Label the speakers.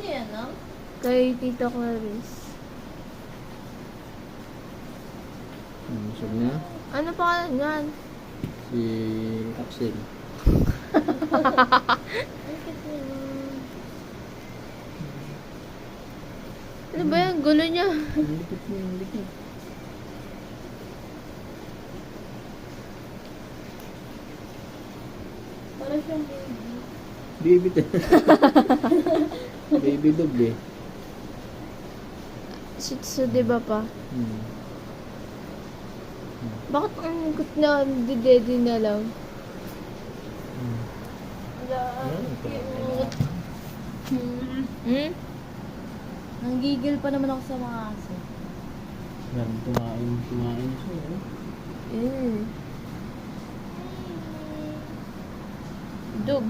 Speaker 1: yan, no?
Speaker 2: Kay Tito Clarice.
Speaker 3: Busog na.
Speaker 2: Ano pa yan?
Speaker 3: Si Axel.
Speaker 1: Ay, kasi naman.
Speaker 2: Ano ba yan? Gulo niya.
Speaker 3: Ang likit mo, ang likit.
Speaker 1: Para siyang baby.
Speaker 3: Baby Baby dog eh.
Speaker 2: Shih Tzu, di ba pa?
Speaker 3: Hmm.
Speaker 2: Bakit ang ikot na didedi na lang?
Speaker 1: Wala. Cute.
Speaker 2: Hmm?
Speaker 1: Nanggigil pa naman ako sa mga aso.
Speaker 3: Meron tumain siya eh.
Speaker 2: Mm. Dog.